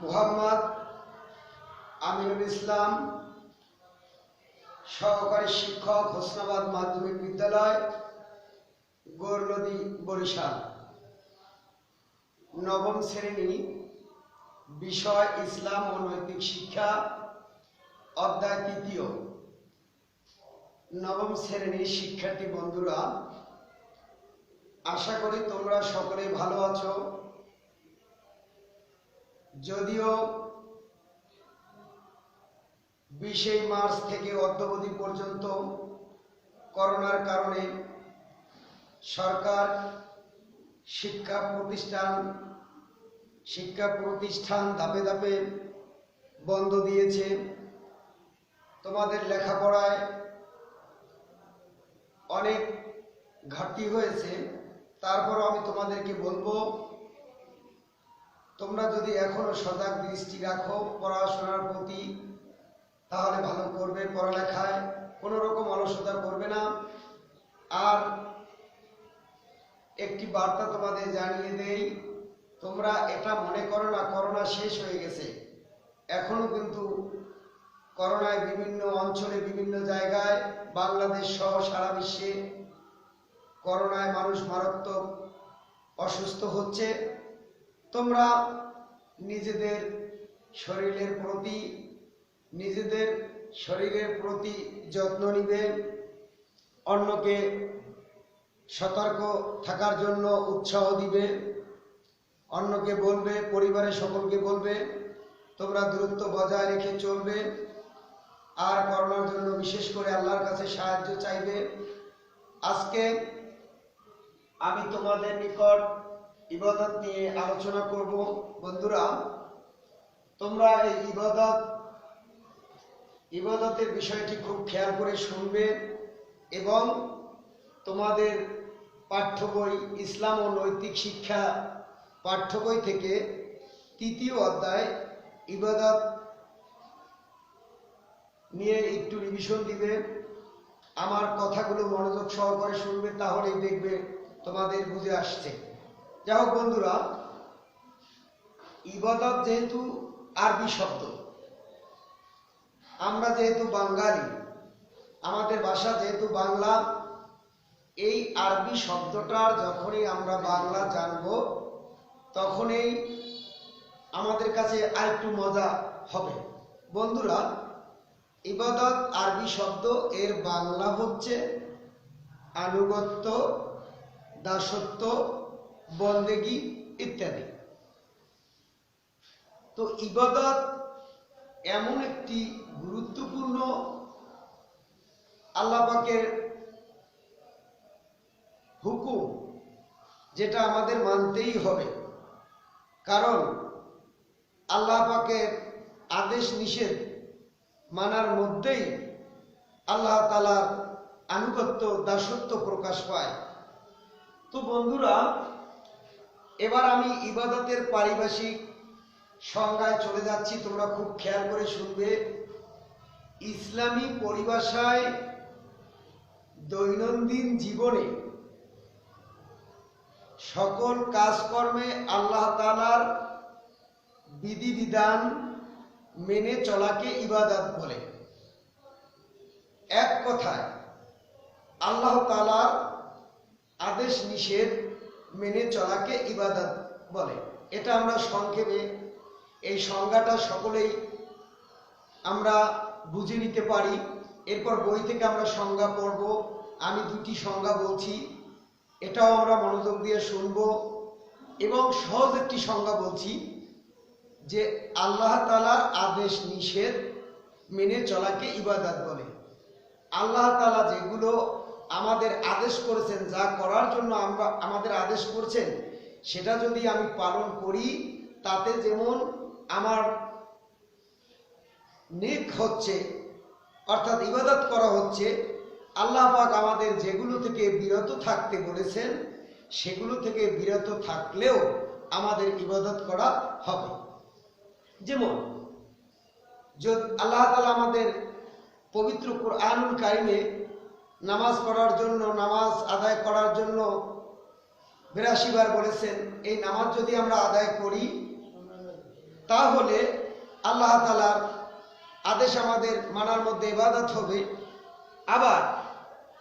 মোহাম্মদ আমিনুল ইসলাম, সহকারী শিক্ষক, হোসনাবাদ মাধ্যমিক বিদ্যালয়, গৌরনদী, বরিশাল। নবম শ্রেণী, বিষয় ইসলাম ও নৈতিক শিক্ষা, অধ্যায় ৩। নবম শ্রেণীর শিক্ষার্থী বন্ধুরা, আশা করি তোমরা সকলে ভালো আছো। যদিও 20 মার্চ থেকে অদ্যাবধি পর্যন্ত করোনার কারণে সরকার শিক্ষা প্রতিষ্ঠান ধাপে ধাপে বন্ধ দিয়েছে। তোমাদের লেখাপড়ায় অনেক ঘাটতি হয়েছে। তারপরও আমি তোমাদেরকে বলবো, তোমরা যদি এখনো সজাগ দৃষ্টি রাখো পড়াশোনার প্রতি, তাহলে ভালো করবে। পড়ালেখায় কোনো রকম অলসতা করবে না। আর একটি বার্তা তোমাদের জানিয়ে দেই, তোমরা এটা মনে করো না করোনা শেষ হয়ে গেছে। এখনো কিন্তু করোনায় বিভিন্ন অঞ্চলে, বিভিন্ন জায়গায়, বাংলাদেশ সহ সারা বিশ্বে করোনায় মানুষ মারাত্মক অসুস্থ হচ্ছে। তোমরা নিজেদের শরীরের প্রতি যত্ন নিবে, অন্যকে সতর্ক থাকার জন্য উৎসাহ দিবে, অন্যকে বলবে, পরিবারের সকলকে বলবে তোমরা দূরত্ব বজায় রেখে চলবে। আর করোনার জন্য বিশেষ করে আল্লাহর কাছে সাহায্য চাইবে। আজকে আমি তোমাদের নিকট ইবাদত নিয়ে আলোচনা করব। বন্ধুরা, তোমরা এই ইবাদতের বিষয়টি খুব খেয়াল করে শুনবে এবং তোমাদের পাঠ্য বই ইসলাম ও নৈতিক শিক্ষা পাঠ্য বই থেকে 3য় অধ্যায় ইবাদত নিয়ে একটু রিভিশন দিবে। আমার কথাগুলো মনোযোগ সহকারে শুনবে, তাহলেই দেখবে তোমাদের বুঝে আসছে। যাই হোক বন্ধুরা, ইবাদত যেহেতু আরবি শব্দ, আমরা যেহেতু বাঙালি, আমাদের ভাষা যেহেতু বাংলা, এই আরবি শব্দটার যখনই আমরা বাংলা জানব, তখনই আমাদের কাছে আরেকটু মজা হবে। বন্ধুরা, ইবাদত আরবি শব্দ, এর বাংলা হচ্ছে আনুগত্য, দাসত্ব, বন্দেগী ইত্যাদি। তো ইবাদত এমন একটি গুরুত্বপূর্ণ আল্লাহ পাকের হুকুম, যেটা আমাদের মানতেই হবে। কারণ আল্লাহ পাকের আদেশ নিষেধ মানার মধ্যেই আল্লাহ তাআলার আনুগত্য, দাসত্ব প্রকাশ পায়। তো বন্ধুরা, এবার আমি ইবাদতের পারিভাষিক সংজ্ঞায় চলে যাচ্ছি। তোমরা খুব খেয়াল করে শুনবে। ইসলামী পরিভাষায় দৈনন্দিন জীবনে সকল কাজকর্মে আল্লাহ তাআলার বিধিবিধান মেনে চলাকে ইবাদত বলে। এক কথায় আল্লাহ তাআলার আদেশ নিষেধ মেনে চলাকে ইবাদত বলে। এটা আমরা সংক্ষেপে, এই সংজ্ঞাটা সকলেই আমরা বুঝে নিতে পারি। এরপর বই থেকে আমরা সংজ্ঞা পড়ব। আমি 2টি সংজ্ঞা বলছি, এটাও আমরা মনোযোগ দিয়ে শুনব। এবং সহজ একটি সংজ্ঞা বলছি, যে আল্লাহ তাআলার আদেশ নিষেধ মেনে চলাকে ইবাদত বলে। আল্লাহ তাআলা যেগুলো আমাদের আদেশ করেছেন, যা করার জন্য আমাদের আদেশ করছেন, সেটা যদি আমি পালন করি, তাতে যেমন আমার নেক হচ্ছে, অর্থাৎ ইবাদত করা হচ্ছে। আল্লাহ পাক আমাদের যেগুলো থেকে বিরত থাকতে বলেছেন, সেগুলো থেকে বিরত থাকলেও আমাদের ইবাদত করা হবে। যেমন আল্লাহ তাআলা আমাদের পবিত্র কুরআনুল কারিমে নামাজ পড়ার জন্য, নামাজ আদায় করার জন্য 82 বার বলেছেন। এই নামাজ যদি আমরা আদায় করি, তাহলে আল্লাহ তাআলার আদেশ আমাদের মানার মধ্যে ইবাদত হবে। আবার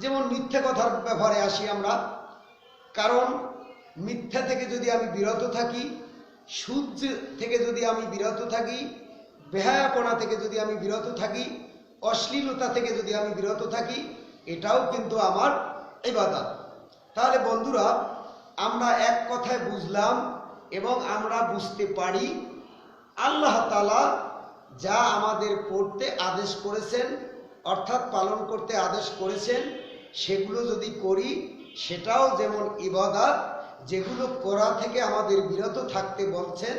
যেমন মিথ্যা কথার ব্যাপারে আসি আমরা, কারণ মিথ্যা থেকে যদি আমি বিরত থাকি, সুদ থেকে যদি আমি বিরত থাকি, বেহায়াপনা থেকে যদি আমি বিরত থাকি, অশ্লীলতা থেকে যদি আমি বিরত থাকি, এটাও কিন্তু আমার ইবাদত। তাহলে বন্ধুরা, আমরা এক কথায় বুঝলাম এবং আমরা বুঝতে পারি আল্লাহ তাআলা যা আমাদের করতে আদেশ করেছেন, অর্থাৎ পালন করতে আদেশ করেছেন, সেগুলো যদি করি সেটাও যেমন ইবাদত, যেগুলো করা থেকে আমাদের বিরত থাকতে বলছেন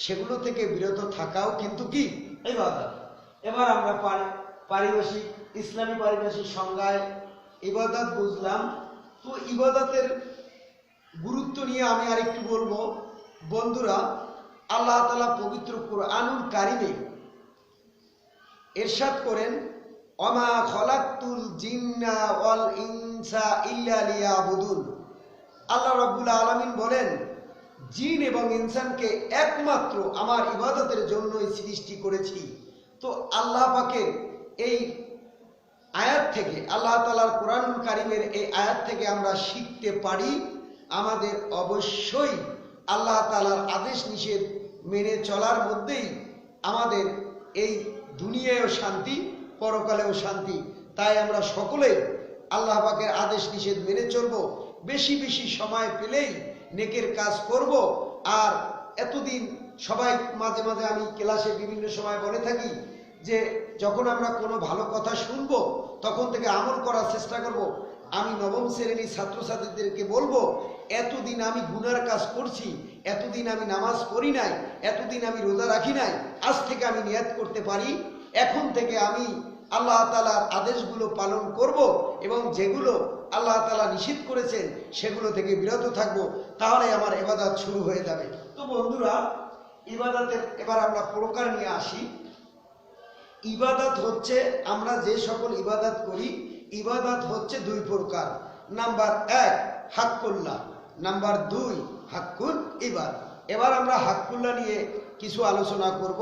সেগুলো থেকে বিরত থাকাও কিন্তু কি ইবাদত। এবার আমরা পারিভাষিক ইসলামী পারিভাষিক সংজ্ঞায় ইবাদত বুঝলাম। তো ইবাদতের গুরুত্ব নিয়ে আমি আরেকটু বলবো। বন্ধুরা, আল্লাহ তাআলা পবিত্র কুরআনুল কারিমে ইরশাদ করেন, ওমা খলাকতুল জিন্না ওয়াল ইনসা ইল্লা লিয়াবুদুন। আল্লাহ রাব্বুল আলামিন বলেন, জিন এবং ইনসানকে একমাত্র আমার ইবাদতের জন্যই সৃষ্টি করেছি। তো আল্লাহ পাকের এই আয়াত থেকে, আল্লাহ তাআলার কুরআনুল কারিমের এই আয়াত থেকে আমরা শিখতে পারি আমাদের অবশ্যই আল্লাহ তাআলার আদেশ নিষেধ মেনে চলার মধ্যেই আমাদের এই দুনিয়ায়ও শান্তি, পরকালেও শান্তি। তাই আমরা সকলে আল্লাহ পাকের আদেশ নিষেধ মেনে চলব, বেশি বেশি সময় পেলেই নেকের কাজ করব। আর এতদিন সবাই মাঝে মাঝে আমি ক্লাসে বিভিন্ন সময় বলে থাকি যে যখন আমরা কোনো ভালো কথা শুনবো তখন থেকে আমল করার চেষ্টা করব। আমি নবম শ্রেণীর ছাত্রছাত্রীদেরকে বলবো, এতদিন আমি গুনার কাজ করছি, এতদিন আমি নামাজ পড়ি নাই, এতদিন আমি রোজা রাখি নাই, আজ থেকে আমি নিয়াত করতে পারি এখন থেকে আমি আল্লাহ তাআলার আদেশগুলো পালন করব এবং যেগুলো আল্লাহ তাআলা নিষেধ করেছেন সেগুলো থেকে বিরত থাকব, তাহলে আমার ইবাদত শুরু হয়ে যাবে। তো বন্ধুরা, ইবাদতের এবার আমরা প্রকার নিয়ে আসি। ইবাদত হচ্ছে, আমরা যে সকল ইবাদত করি, ইবাদত হচ্ছে দুই প্রকার। Number 1 Haqqullah, number 2 হাক্কুল ইবাদ। এবার আমরা হাক্কুল্লাহ নিয়ে কিছু আলোচনা করব।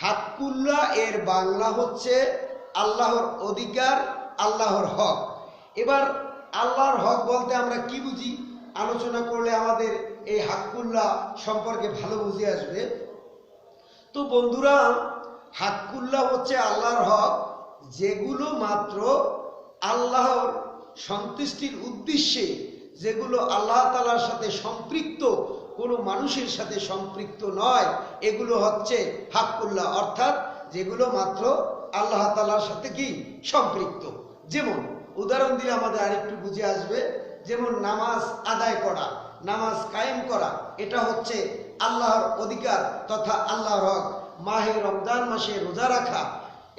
হাক্কুল্লাহ এর বাংলা হচ্ছে আল্লাহর অধিকার, আল্লাহর হক। এবার আল্লাহর হক বলতে আমরা কি বুঝি আলোচনা করলে আমাদের এই হাক্কুল্লাহ সম্পর্কে ভালো বুঝে আসবে। তো বন্ধুরা, হাক্কুল্লাহ হচ্ছে আল্লাহর হক, যেগুলো মাত্র আল্লাহর সন্তুষ্টির উদ্দেশ্যে, যেগুলো আল্লাহ তাআলার সাথে সম্পৃক্ত, কোনো মানুষের সাথে সম্পৃক্ত নয়, এগুলো হচ্ছে হাক্কুল্লাহ, অর্থাৎ যেগুলো মাত্র আল্লাহ তাআলার সাথে কি সম্পৃক্ত। যেমন উদাহরণ দিলে আমাদের আরেকটু বুঝে আসবে। যেমন নামাজ আদায় করা, নামাজ কায়েম করা, এটা হচ্ছে আল্লাহর অধিকার তথা আল্লাহর হক। মাহে রমজান মাসে রোজা রাখা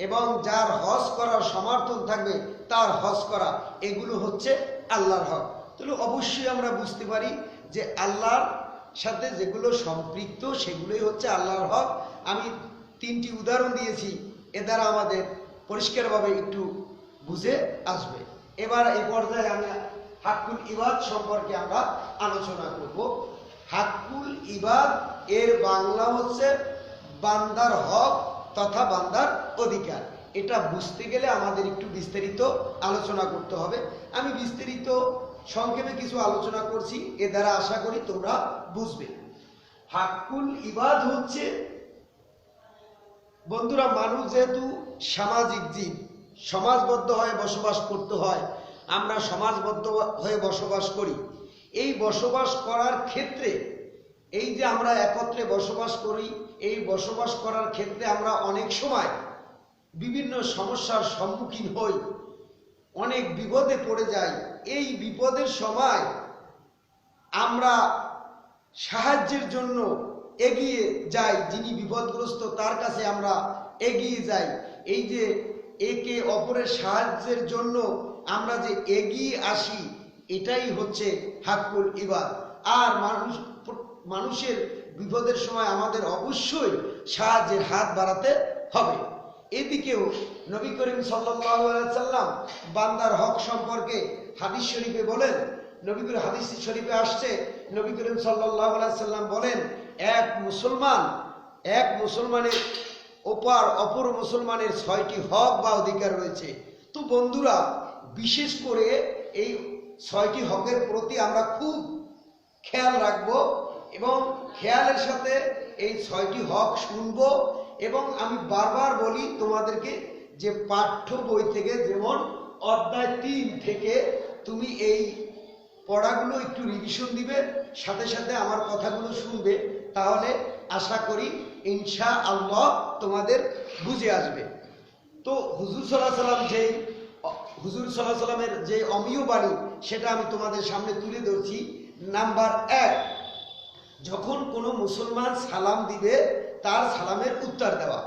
এবং যার হজ করার সমর্থন থাকবে তার হজ করা, এগুলো হচ্ছে আল্লাহর হক। তাহলে অবশ্যই আমরা বুঝতে পারি যে আল্লাহর সাথে যেগুলো সম্পৃক্ত সেগুলোই হচ্ছে আল্লাহর হক। আমি 3টি উদাহরণ দিয়েছি, এ দ্বারা আমাদের পরিষ্কারভাবে একটু বুঝে আসবে। এবার এই পর্যায়ে আমি হাক্কুল ইবাদ সম্পর্কে আমরা আলোচনা করব। হাক্কুল ইবাদ এর বাংলা হচ্ছে বান্দার হক তথা বান্দার অধিকার। এটা বুঝতে গেলে আমাদের একটু বিস্তারিত আলোচনা করতে হবে। আমি বিস্তারিত সংক্ষেপে কিছু আলোচনা করছি, এ দ্বারা আশা করি তোমরা বুঝবে। হাক্কুল ইবাদ হচ্ছে, বন্ধুরা, মানুষ যেহেতু সামাজিক জীব, সমাজবদ্ধ হয়ে বসবাস করতে হয়, আমরা সমাজবদ্ধ হয়ে বসবাস করি। এই বসবাস করার ক্ষেত্রে, এই যে আমরা একত্রে বসবাস করি, এই বসবাস করার ক্ষেত্রে আমরা অনেক সময় বিভিন্ন সমস্যার সম্মুখীন হই, অনেক বিপদে পড়ে যাই। এই বিপদের সময় আমরা সাহায্যের জন্য এগিয়ে যাই, যিনি বিপদগ্রস্ত তার কাছে আমরা এগিয়ে যাই। এই যে একে অপরের সাহায্যের জন্য আমরা যে এগিয়ে আসি, এটাই হচ্ছে হাক্কুল ইবাদ। আর মানুষের বিপদের সময় আমাদের অবশ্যই সাহায্যের হাত বাড়াতে হবে। এদিকেও নবী করিম সাল্লাল্লাহু আলাইহি সাল্লাম বান্দার হক সম্পর্কে হাদিস শরীফে বলেন, নবী করিম হাদিস শরীফে আসছে, নবী করিম সাল্লাল্লাহু আলাইহি সাল্লাম বলেন, এক মুসলমান এক মুসলমানের অপর মুসলমানের 6টি হক বা অধিকার রয়েছে। তো বন্ধুরা, বিশেষ করে এই 6টি হকের প্রতি আমরা খুব খেয়াল রাখবো এবং খেয়ালের সাথে এই 6টি হক শুনবো। এবং আমি বারবার বলি তোমাদেরকে যে পাঠ্য বই থেকে, যেমন অধ্যায় 3 থেকে তুমি এই পড়াগুলো একটু রিভিশন দিবে, সাথে সাথে আমার কথাগুলো শুনবে, তাহলে আশা করি ইনশাআল্লাহ তোমাদের বুঝে আসবে। তো হুজুর সাল্লাল্লাহু আলাইহি সাল্লামের যে অমীয় বাণী, সেটা আমি তোমাদের সামনে তুলে ধরছি। নাম্বার 1, যখন কোনো মুসলমান সালাম দিবে তার সালামের উত্তর দেওয়া।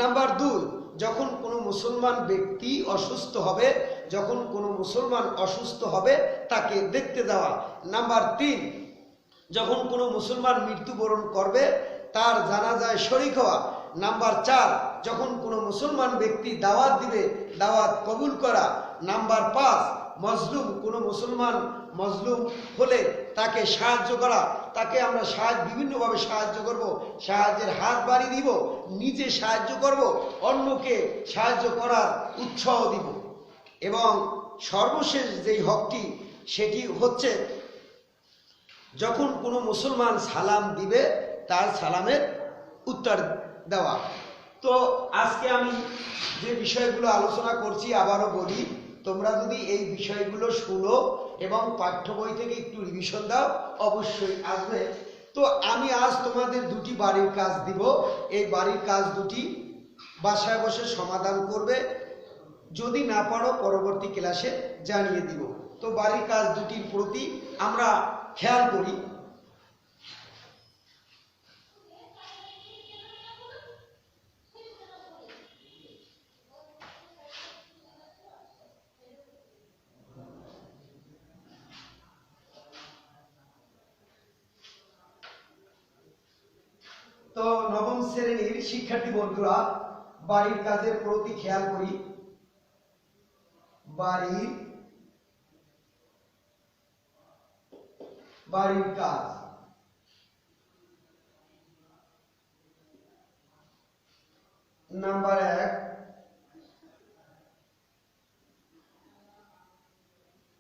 নাম্বার 2, যখন কোনো মুসলমান ব্যক্তি অসুস্থ হবে, তাকে দেখতে দেওয়া। নাম্বার 3, যখন কোনো মুসলমান মৃত্যুবরণ করবে তার জানাজায় শরীক হওয়া। নাম্বার 4, যখন কোনো মুসলমান ব্যক্তি দাওয়াত দিবে দাওয়াত কবুল করা। নাম্বার 5, কোনো মুসলমান মজলুম হলে তাকে সাহায্য করা। তাকে আমরা বিভিন্নভাবে সাহায্য করব, সাহায্যের হাত বাড়িয়ে দিব, নিজে সাহায্য করব, অন্যকে সাহায্য করার উৎসাহ দিব। এবং সর্বশেষ যেই হকটি, সেটি হচ্ছে যখন কোনো মুসলমান সালাম দিবে তার সালামের উত্তর দেওয়া। তো আজকে আমি যে বিষয়গুলো আলোচনা করছি, আবারও বলি, তোমরা যদি এই বিষয়গুলো শুনো এবং পাঠ্য বই থেকে একটু রিভিশন দাও, অবশ্যই আসবে। তো আমি আজ তোমাদের 2টি বাড়ির কাজ দিব। এই বাড়ির কাজ 2টি বাসায় বসে সমাধান করবে। যদি না পারো পরবর্তী ক্লাসে জানিয়ে দিব। তো বাড়ির কাজ 2টির প্রতি আমরা খেয়াল করি। তো নবম শ্রেণীর শিক্ষার্থী বন্ধুরা, বাড়ির কাজের প্রতি খেয়াল করি। বাড়ির কাজ। নাম্বার 1,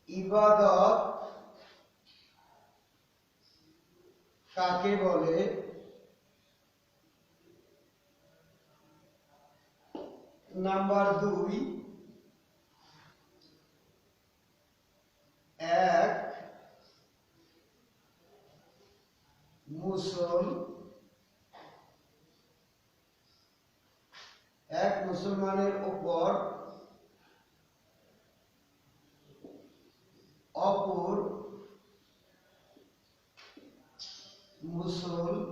ইবাদত কাকে বলে? নাম্বার 2, এক মুসলমানের উপর অপর মুসলমানের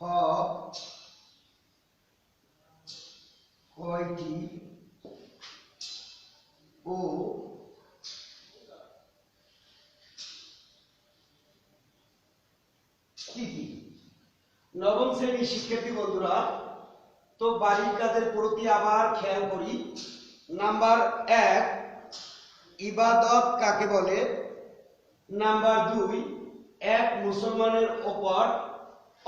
হক কয়টি ও কি কি? নবম শ্রেণীর শিক্ষার্থী বন্ধুরা, তো বাড়ির কাজের প্রতি আবার খেয়াল করি। নাম্বার 1, ইবাদত কাকে বলে? নাম্বার 2, এক মুসলমানের উপর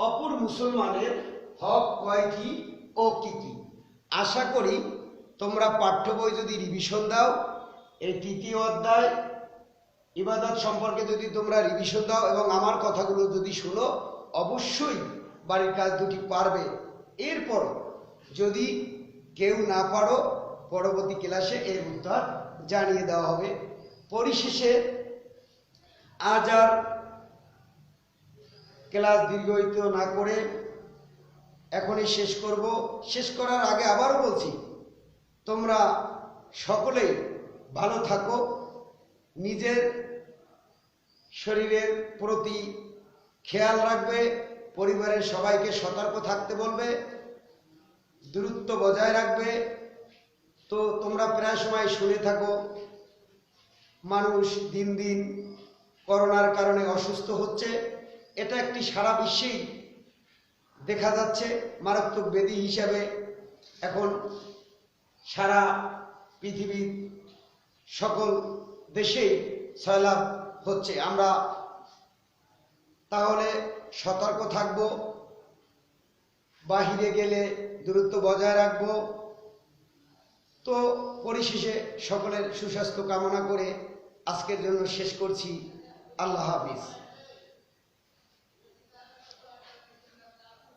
অপর মুসলমানের হক কয়টি ও কি কি? আশা করি তোমরা পাঠ্য বই যদি রিভিশন দাও, এই 3য় অধ্যায় ইবাদত সম্পর্কে যদি তোমরা রিভিশন দাও এবং আমার কথাগুলো যদি শুনো, অবশ্যই বাড়ির কাজ 2টি পারবে। এরপর যদি কেউ না পারো, পরবর্তী ক্লাসে এর উত্তর জানিয়ে দেওয়া হবে। পরিশেষে আজ আর ক্লাস দীর্ঘায়িত না করে এখনই শেষ করব। শেষ করার আগে আবারও বলছি, তোমরা সকলেই ভালো থাকো, নিজের শরীরের প্রতি খেয়াল রাখবে, পরিবারের সবাইকে সতর্ক থাকতে বলবে, দূরত্ব বজায় রাখবে। তো তোমরা প্রায় সময় শুনে থাকো, মানুষ দিন দিন করোনার কারণে অসুস্থ হচ্ছে। এটা একটি সারা বিশ্বেই দেখা যাচ্ছে মারাত্মক ব্যাধি হিসাবে। এখন সারা পৃথিবীর সকল দেশেই ছয়লাভ হচ্ছে। আমরা তাহলে সতর্ক থাকব, বাহিরে গেলে দূরত্ব বজায় রাখব। তো পরিশেষে সকলের সুস্বাস্থ্য কামনা করে আজকের জন্য শেষ করছি। আল্লাহ হাফিজ।